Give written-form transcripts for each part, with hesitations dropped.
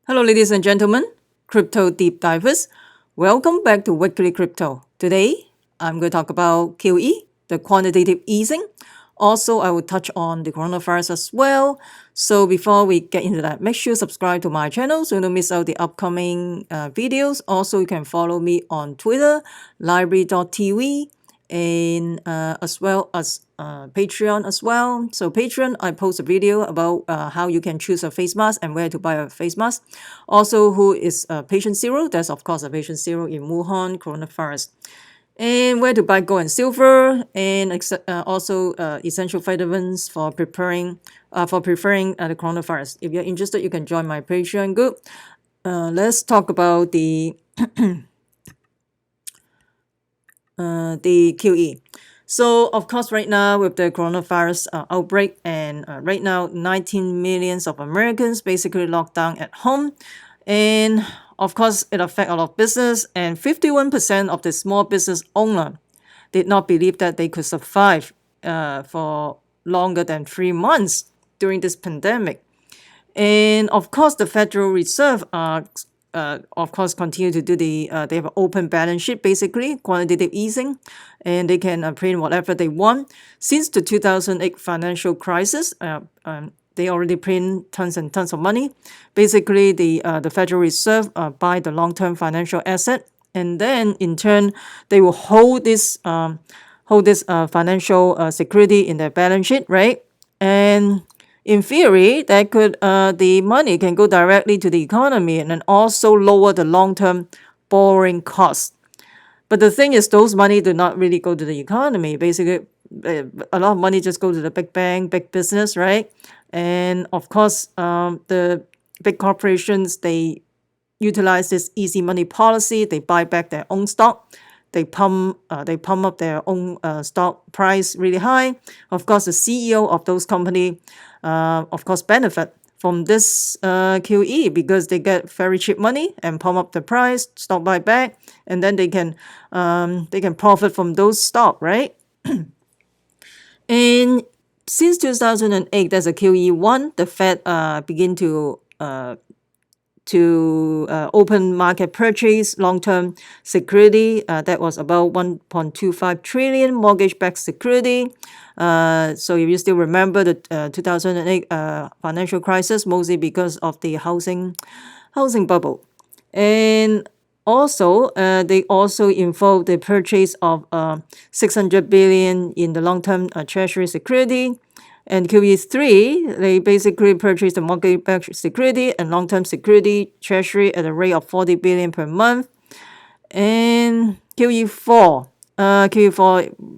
Hello, ladies and gentlemen, crypto deep divers. Welcome back to Weekly Crypto. Today, I'm going to talk about QE, the quantitative easing. Also, I will touch on the coronavirus as well. So before we get into that, make sure you subscribe to my channel so you don't miss out the upcoming videos. Also, you can follow me on Twitter, library.tv, and as well as Patreon as well. So Patreon, I post a video about how you can choose a face mask and where to buy a face mask. Also, who is patient zero? That's of course a patient zero in Wuhan coronavirus. And where to buy gold and silver, and also essential vitamins for preparing the coronavirus. If you're interested, you can join my Patreon group. Let's talk about the QE. So of course, right now with the coronavirus outbreak, and right now 19 millions of Americans basically locked down at home, and of course it affects a lot of business, and 51% of the small business owner did not believe that they could survive for longer than 3 months during this pandemic. And of course, the Federal Reserve of course continue to do they have an open balance sheet, basically quantitative easing, and they can print whatever they want. Since the 2008 financial crisis, they already print tons and tons of money. Basically, the Federal Reserve buy the long-term financial asset, and then in turn they will hold this financial security in their balance sheet, right? And in theory, that could the money can go directly to the economy and then also lower the long-term borrowing costs. But the thing is, those money do not really go to the economy. Basically, a lot of money just go to the big bank, big business, right? And of course, the big corporations, they utilize this easy money policy. They buy back their own stock. They pump up their own stock price really high. Of course, the CEO of those company, of course, benefit from this QE because they get very cheap money and pump up the price, stock buyback, and then they can profit from those stock, right? And since 2008, there's a QE1. The Fed begin to open market purchase long-term security. That was about 1.25 trillion mortgage-backed security. So if you still remember the 2008 financial crisis, mostly because of the housing bubble. And also, they also involved the purchase of 600 billion in the long-term treasury security. And QE3, they basically purchased the mortgage-backed security and long-term security treasury at a rate of 40 billion per month. And QE4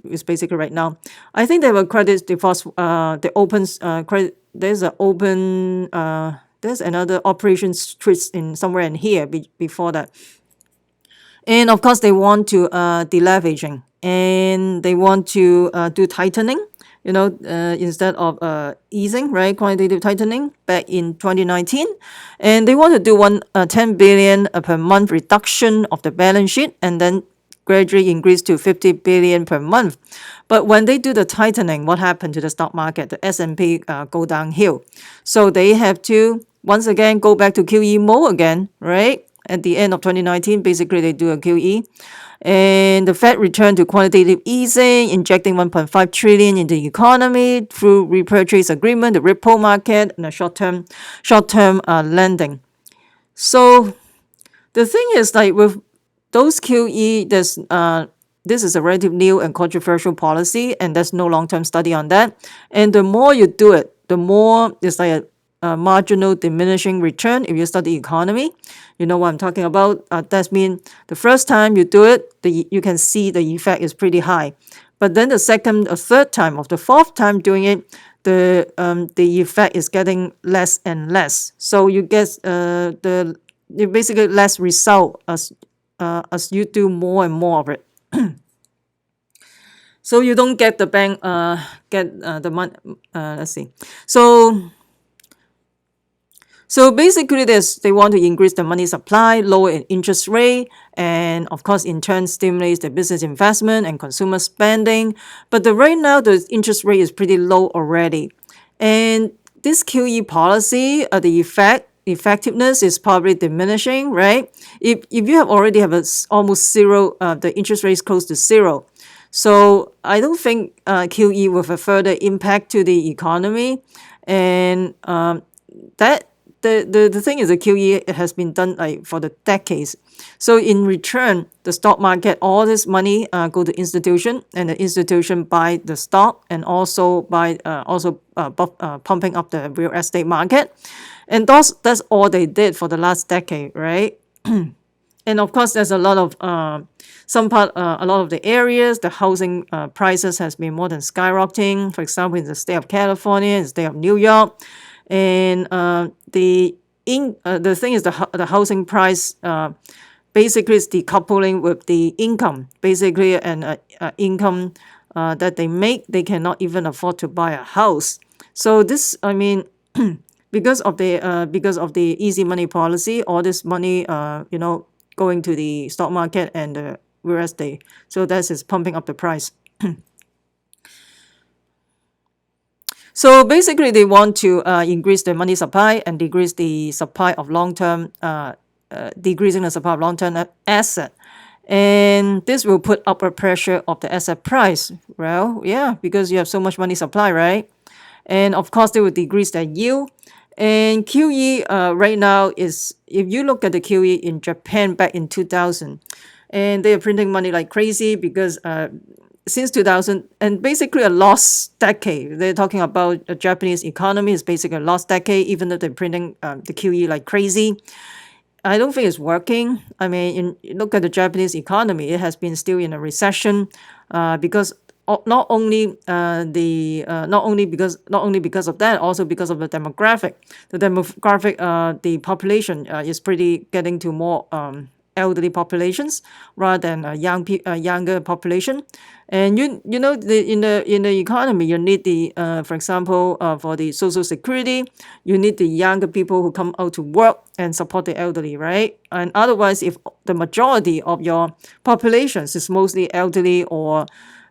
is basically right now. I think they have a credit default. The opens credit. There's another operation twist in somewhere in here before that. And of course, they want to deleveraging, and they want to do tightening. Instead of easing, right, quantitative tightening back in 2019, and they want to do 10 billion per month reduction of the balance sheet, and then gradually increase to 50 billion per month. But when they do the tightening, what happened to the stock market? The S&P go downhill, so they have to once again go back to QE mode again, right? At the end of 2019, basically they do a QE. And the Fed returned to quantitative easing, injecting 1.5 trillion into the economy through repurchase agreement, the repo market, and the short-term lending. So the thing is, like with those QE, this is a relatively new and controversial policy, and there's no long-term study on that. And the more you do it, the more it's like a marginal diminishing return. If you study economy, you know what I'm talking about. That means the first time you do it, you can see the effect is pretty high. But then the second or third time, or the fourth time doing it, the effect is getting less and less. So you get you basically less result as you do more and more of it. So you don't get the bank get the money. Let's see. So basically, they want to increase the money supply, lower interest rate, and of course, in turn, stimulates the business investment and consumer spending. But right now, the interest rate is pretty low already. And this QE policy, the effect effectiveness is probably diminishing, right? If you have already have almost zero, the interest rate is close to zero. So I don't think QE will have a further impact to the economy. And that the thing is, the QE has been done like for the decades. So in return, the stock market, all this money go to institution, and the institution buy the stock, and also buy pumping up the real estate market, and that's all they did for the last decade, right? And of course, there's a lot of a lot of the areas, the housing prices has been more than skyrocketing. For example, in the state of California, in the state of New York, and the thing is, the housing price basically is decoupling with the income. Basically, an income that they make, they cannot even afford to buy a house. So this, I mean, because of the easy money policy, all this money, going to the stock market and the real estate. So that is pumping up the price. So basically, they want to increase the money supply and decrease the supply of long-term, decreasing the supply of long-term asset. And this will put upward pressure of the asset price. Well, yeah, because you have so much money supply, right? And of course, they will decrease their yield. And QE right now is, if you look at the QE in Japan back in 2000, and they are printing money like crazy because since 2000, and basically a lost decade. They're talking about the Japanese economy is basically a lost decade, even though they're printing the QE like crazy. I don't think it's working. I mean, look at the Japanese economy; it has been still in a recession because not only because of that, also because of the demographic. The demographic, the population is pretty getting to more elderly populations rather than younger population. And in the economy, you need the for example, for the social security, you need the younger people who come out to work and support the elderly, right? And otherwise, if the majority of your populations is mostly elderly or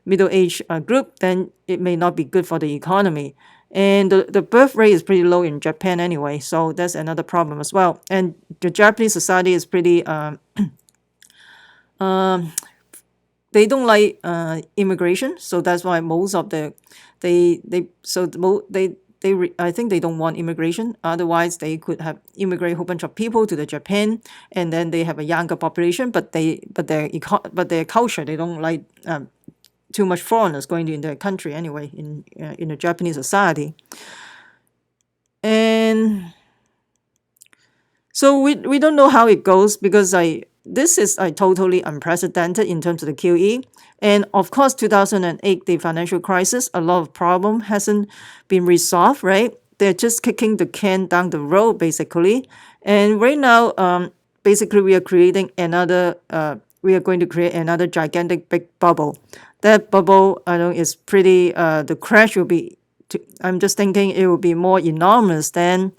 middle-aged group, then it may not be good for the economy. And the birth rate is pretty low in Japan anyway, so that's another problem as well. And the Japanese society is pretty they don't like immigration, so that's why most of the I think they don't want immigration. Otherwise, they could have immigrate a whole bunch of people to the Japan, and then they have a younger population. But their culture, they don't like too much foreigners going in their country anyway. In the Japanese society, and so we don't know how it goes because this is totally unprecedented in terms of the QE. And of course, 2008, the financial crisis, a lot of problem hasn't been resolved, right? They're just kicking the can down the road, basically. And right now, basically, we are going to create another gigantic big bubble. That bubble, I know, is pretty, the crash will be, I'm just thinking it will be more enormous than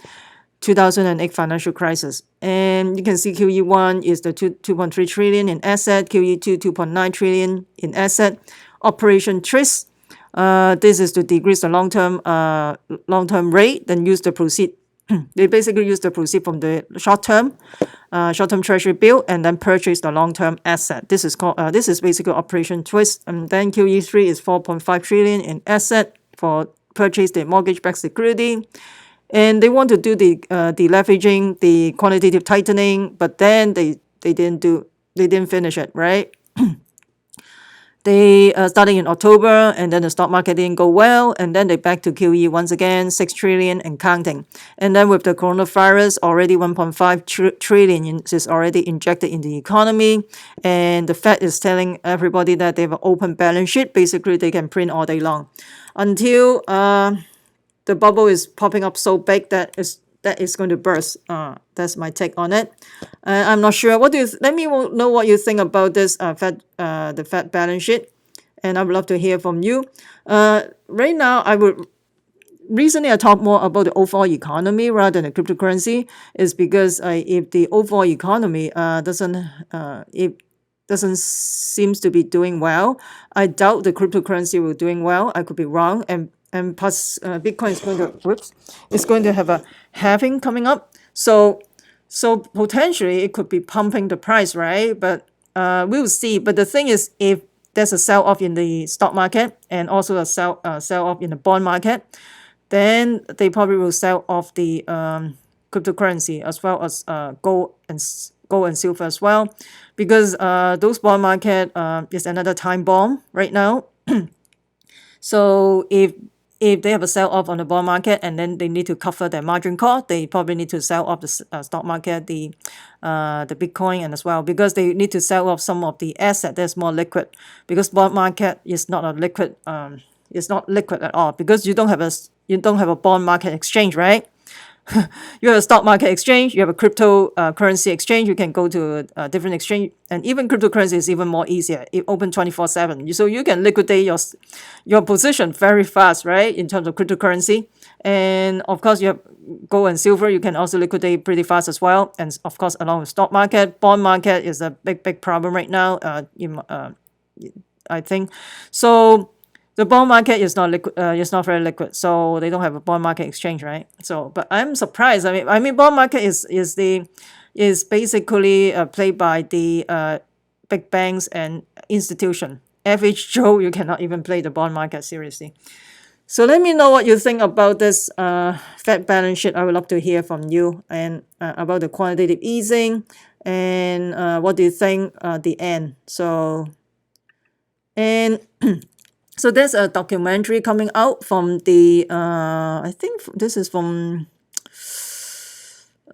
2008 financial crisis. And you can see QE1 is the 2.3 trillion in asset, QE2 2.9 trillion in asset. Operation Twist, this is to decrease the long-term rate, then use the proceed. They basically use the proceed from the short-term treasury bill and then purchase the long-term asset. This is basically Operation Twist. And then QE3 is 4.5 trillion in asset for purchase the mortgage-backed security. And they want to do the leveraging, the quantitative tightening, but then they didn't finish it, right? They starting in October, and then the stock market didn't go well, and then they back to QE once again, 6 trillion and counting. And then with the coronavirus, already 1.5 trillion is already injected in the economy, and the Fed is telling everybody that they have an open balance sheet. Basically, they can print all day long until the bubble is popping up so big that is going to burst. That's my take on it. I'm not sure. Let me know what you think about this the Fed balance sheet, and I would love to hear from you. Right now, recently I talked more about the overall economy rather than the cryptocurrency, is because if the overall economy doesn't seems to be doing well, I doubt the cryptocurrency will doing well. I could be wrong, and plus Bitcoin is going to have a halving coming up. So potentially it could be pumping the price, right? But we'll see. But the thing is, if there's a sell-off in the stock market and also a sell-off in the bond market, then they probably will sell off the cryptocurrency as well as gold and silver as well, because those bond market is another time bomb right now. So if they have a sell off on the bond market and then they need to cover their margin call, they probably need to sell off the stock market, the Bitcoin, and as well, because they need to sell off some of the asset that's more liquid, because bond market is not a liquid it's not liquid at all, because you don't have a bond market exchange, right? You have a stock market exchange, you have a crypto currency exchange, you can go to a different exchange, and even cryptocurrency is even more easier. It open 24/7, so you can liquidate your position very fast, right, in terms of cryptocurrency. And of course you have gold and silver, you can also liquidate pretty fast as well. And of course, along with stock market, bond market is a big problem right now, I think. So the bond market is not liquid, it's not very liquid, so they don't have a bond market exchange, right? So, but I'm surprised. I mean, bond market is basically played by the big banks and institution. Average Joe, you cannot even play the bond market seriously. So let me know what you think about this Fed balance sheet. I would love to hear from you, and about the quantitative easing, and what do you think the end. And so there's a documentary coming out from the I think this is from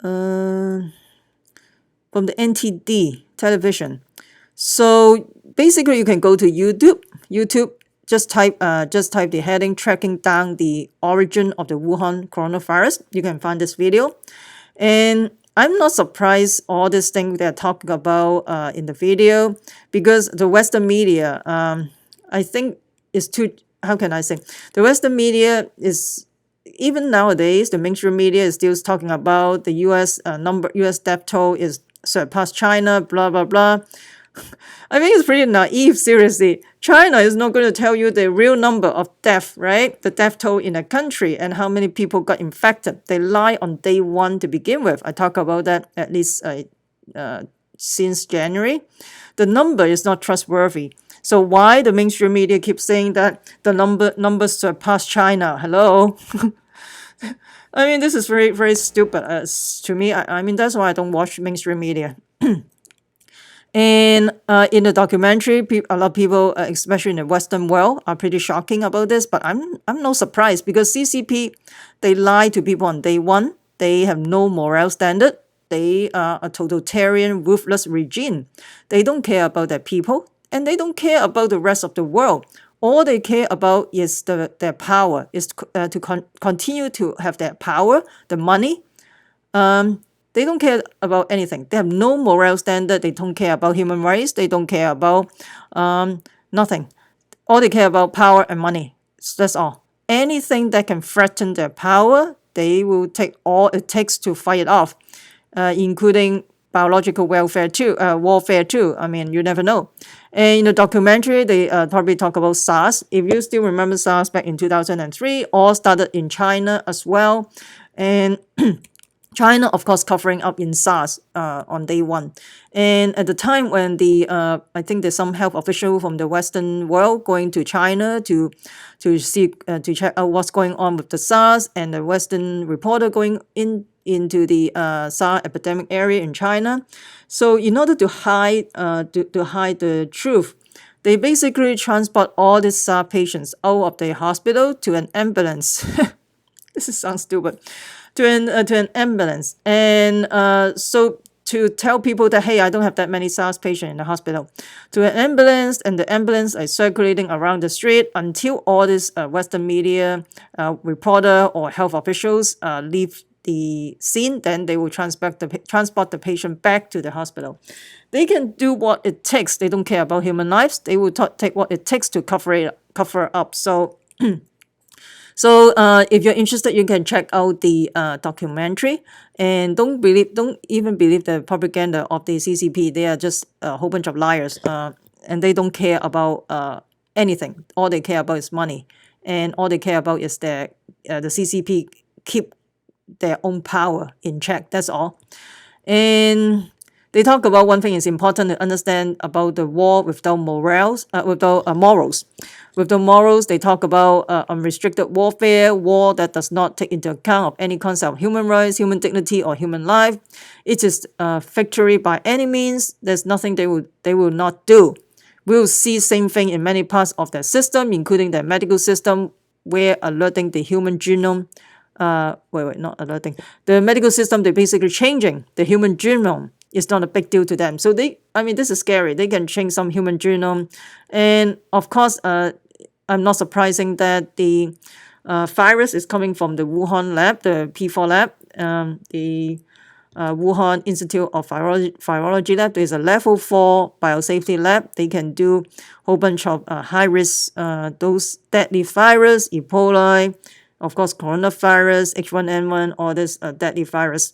the NTD television. So basically you can go to YouTube, just type the heading tracking down the origin of the Wuhan coronavirus. You can find this video. And I'm not surprised all this thing they're talking about in the video, because the Western media, I think, is too, how can I say, the Western media is, even nowadays, the mainstream media is still talking about the US death toll is surpassed China, blah, blah, blah. I think it's pretty naive, seriously. China is not going to tell you the real number of death, right? The death toll in a country and how many people got infected. They lie on day one to begin with. I talk about that at least since January. The number is not trustworthy. So why the mainstream media keeps saying that the numbers surpass China? Hello? I mean, this is very, very stupid to me. I mean, that's why I don't watch mainstream media. And in the documentary, a lot of people, especially in the Western world, are pretty shocking about this. But I'm no surprise, because CCP, they lie to people on day one. They have no moral standard. They are a totalitarian, ruthless regime. They don't care about their people, and they don't care about the rest of the world. All they care about is their power, is to continue to have their power, the money. They don't care about anything. They have no moral standard. They don't care about human rights. They don't care about nothing. All they care about power and money. That's all. Anything that can threaten their power, they will take all it takes to fight it off, including biological warfare too. I mean, you never know. And in the documentary, they probably talk about SARS. If you still remember SARS back in 2003, all started in China as well. And China, of course, covering up in SARS on day one. And at the time when I think there's some health official from the Western world going to China to see to check out what's going on with the SARS, and the Western reporter going into the SARS epidemic area in China. So in order to hide the truth, they basically transport all these SARS patients out of the hospital to an ambulance. This sounds stupid. To an ambulance, and so to tell people that, hey, I don't have that many SARS patients in the hospital, to an ambulance, and the ambulance is circulating around the street until all these Western media reporter or health officials leave the scene. Then they will transport the patient back to the hospital. They can do what it takes. They don't care about human lives. They will take what it takes to cover up. So if you're interested, you can check out the documentary, and don't even believe the propaganda of the CCP. They are just a whole bunch of liars, and they don't care about anything. All they care about is money, and all they care about is that the CCP keep their own power in check. That's all. And they talk about one thing is important to understand about the war without morals. With the morals, they talk about unrestricted warfare, war that does not take into account of any concept of human rights, human dignity, or human life. It is victory by any means. There's nothing they will not do. We'll see same thing in many parts of their system, including their medical system, where alerting the human genome not alerting. The medical system, they're basically changing the human genome. It's not a big deal to them. So this is scary. They can change some human genome. And of course, I'm not surprising that the virus is coming from the Wuhan lab, the P4 lab, the Wuhan Institute of Virology lab. There's a level 4 biosafety lab. They can do a whole bunch of high risk, those deadly virus, E. coli, of course, coronavirus, H1N1, all this deadly virus.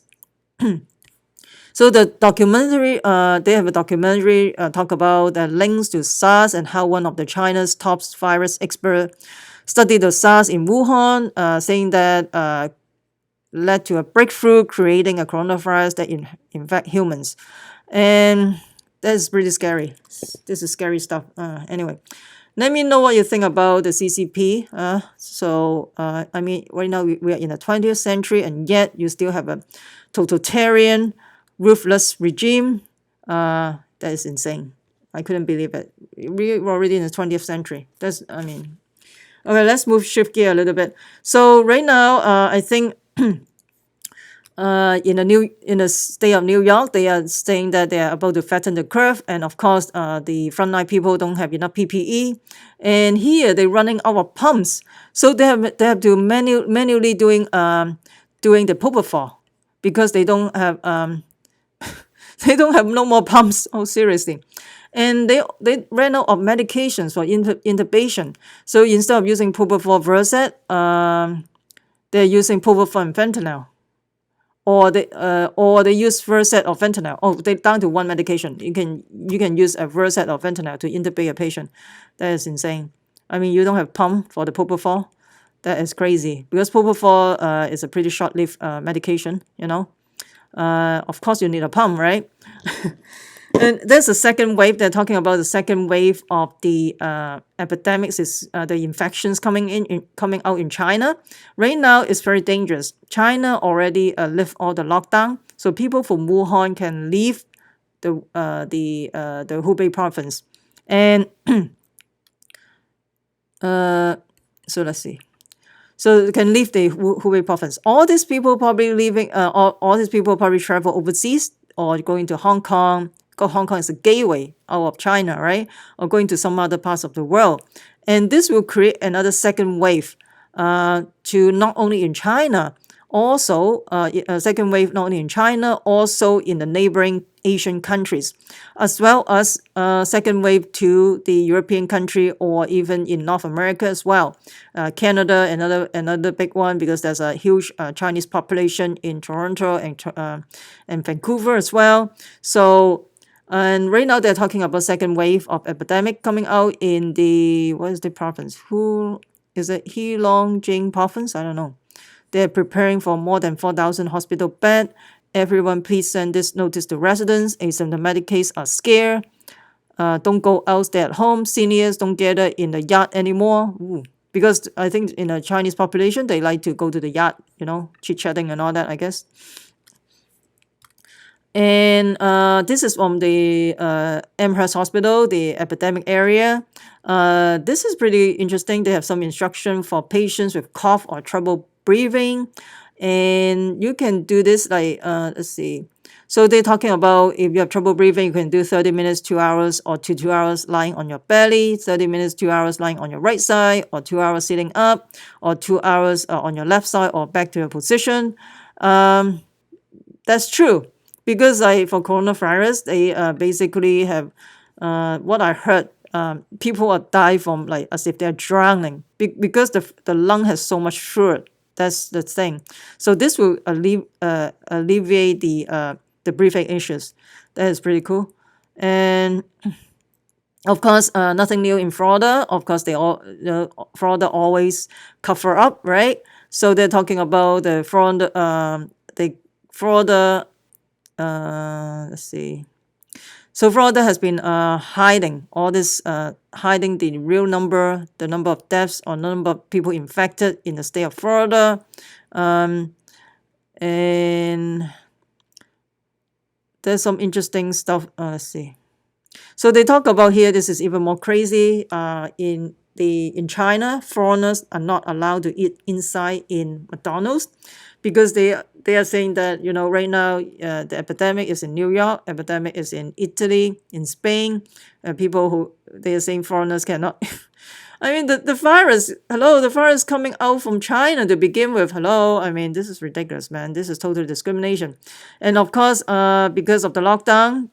So the documentary, they have a documentary talk about the links to SARS and how one of the China's top virus experts studied the SARS in Wuhan, saying that led to a breakthrough, creating a coronavirus that infect humans. And that's pretty scary. This is scary stuff. Anyway. Let me know what you think about the CCP. Right now we are in the 20th century, and yet you still have a totalitarian, ruthless regime. That is insane. I couldn't believe it. We're already in the 20th century. Okay, let's shift gear a little bit. So right now, I think in the state of New York, they are saying that they are about to flatten the curve, and of course, the frontline people don't have enough PPE, and here they're running out of pumps, so they have to manually doing the propofol because they don't have they don't have no more pumps. Oh, seriously. And they ran out of medications for intubation. So instead of using propofol Versed, they're using propofol and fentanyl. Or they use Versed or fentanyl. Oh, they're down to one medication. You can use a Versed or fentanyl to intubate a patient. That is insane. You don't have pump for the propofol. That is crazy because propofol is a pretty short-lived medication. Of course you need a pump, right? And there's a second wave. They're talking about the second wave of the epidemics is the infections coming out in China. Right now, it's very dangerous. China already lift all the lockdown, so people from Wuhan can leave the Hubei province. And so let's see. So they can leave the Hubei province. All these people probably leaving. All these people probably travel overseas or going to Hong Kong. Because Hong Kong is a gateway out of China, right? Or going to some other parts of the world. And this will create another second wave to not only in China, also a second wave not only in China, also in the neighboring Asian countries, as well as second wave to the European country or even in North America as well. Canada, another big one because there's a huge Chinese population in Toronto and Vancouver as well. So and right now they're talking about second wave of epidemic coming out in what is the province? Who is it? Heilongjiang province? I don't know. They're preparing for more than 4,000 hospital beds. Everyone, please send this notice to residents. Asymptomatic cases are scared. Don't go out, stay at home. Seniors don't gather in the yard anymore. Ooh. Because I think in the Chinese population, they like to go to the yard, chit-chatting and all that, I guess. And this is from the Amherst Hospital, the epidemic area. This is pretty interesting. They have some instruction for patients with cough or trouble breathing. And you can do this like, let's see. So they're talking about if you have trouble breathing, you can do 30 minutes, 2 hours, or 2 hours lying on your belly, 30 minutes, 2 hours lying on your right side, or 2 hours sitting up, or 2 hours on your left side, or back to your position. That's true. Because for coronavirus, they basically have, what I heard, people are dying from as if they're drowning because the lung has so much fluid. That's the thing. So this will alleviate the breathing issues. That is pretty cool. And of course, nothing new in Florida. Of course, Florida always cover up, right? So they're talking about the fraud. Let's see. So Florida has been hiding all this, hiding the real number, the number of deaths or number of people infected in the state of Florida. And there's some interesting stuff. Let's see. So they talk about here, this is even more crazy. In China, foreigners are not allowed to eat inside in McDonald's because they are saying that, right now the epidemic is in New York, epidemic is in Italy, in Spain. People who they are saying foreigners cannot. I mean, the virus, the virus coming out from China to begin with. I mean, this is ridiculous, man. This is total discrimination. And of course, because of the lockdown,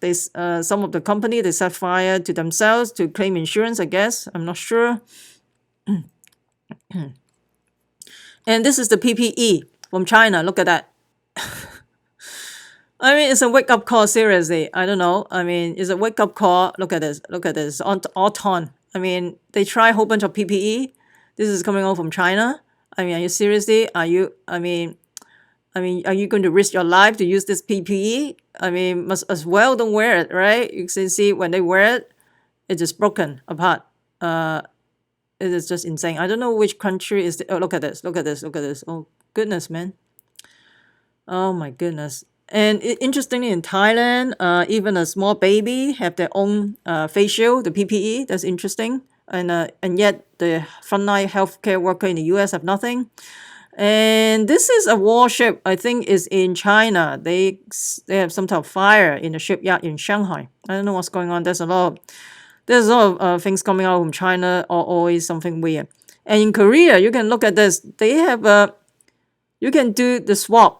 some of the company, they set fire to themselves to claim insurance, I guess. I'm not sure. And this is the PPE from China. Look at that. I mean, it's a wake-up call, seriously. I don't know. I mean, it's a wake-up call. Look at this. Look at this. All torn. I mean, they try a whole bunch of PPE. This is coming out from China. I mean, are you seriously? Are you going to risk your life to use this PPE? I mean, must as well don't wear it, right? You can see when they wear it, it's just broken apart. It is just insane. I don't know which country is. Look at this. Look at this. Look at this. Oh goodness, man. Oh my goodness. And interestingly, in Thailand, even a small baby have their own face shield, the PPE. That's interesting. And yet the frontline healthcare worker in the US have nothing. And this is a warship. I think is in China. They have some type of fire in the shipyard in Shanghai. I don't know what's going on. There's a lot of things coming out from China. Always something weird. And in Korea, you can look at this. They have you can do the swab.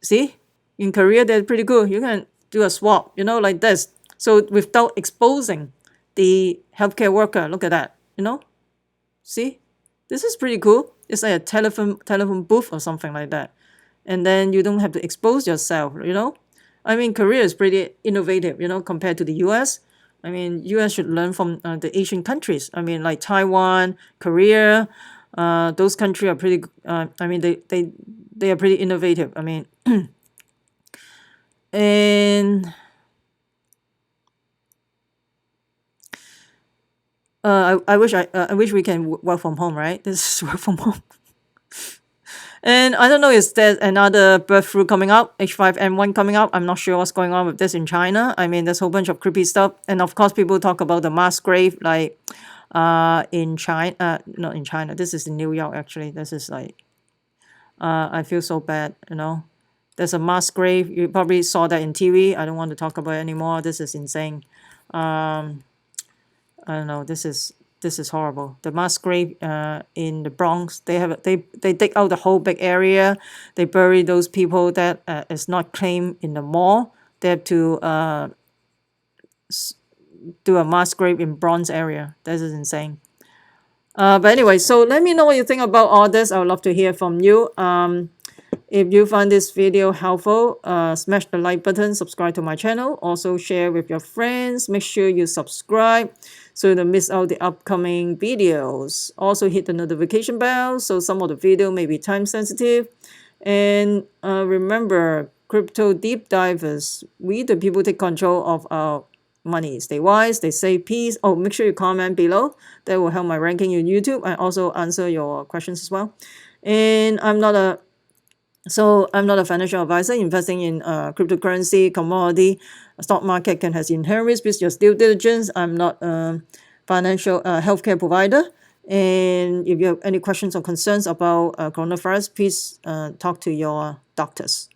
See? In Korea, they're pretty good. You can do a swab, like this. So without exposing the healthcare worker, look at that, See? This is pretty cool. It's like a telephone booth or something like that. And then you don't have to expose yourself, I mean, Korea is pretty innovative, compared to the US. I mean, US should learn from the Asian countries. I mean, like Taiwan, Korea, those countries are pretty, I mean, they are pretty innovative. I mean, and I wish we can work from home, right? This is work from home. And I don't know, is there another bird flu coming up, H5N1 coming up? I'm not sure what's going on with this in China. I mean, there's a whole bunch of creepy stuff. And of course, people talk about the mass grave, like in China, not in China. This is in New York, actually. This is like, I feel so bad, There's a mass grave. You probably saw that in TV. I don't want to talk about it anymore. This is insane. I don't know. This is horrible. The mass grave in the Bronx. They dig out the whole big area. They bury those people that is not claimed in the mall. They have to do a mass grave in Bronx area. This is insane. But anyway, so let me know what you think about all this. I would love to hear from you. If you find this video helpful, smash the like button, subscribe to my channel. Also share with your friends. Make sure you subscribe so you don't miss out the upcoming videos. Also hit the notification bell so some of the video may be time sensitive. And remember, crypto deep divers, we the people take control of our money. Stay wise, stay safe, peace. Oh, make sure you comment below. That will help my ranking in YouTube and also answer your questions as well. And I'm not a financial advisor. Investing in cryptocurrency, commodity, stock market can has inherent risk. Please just due diligence. I'm not a financial healthcare provider. And if you have any questions or concerns about coronavirus, please talk to your doctors.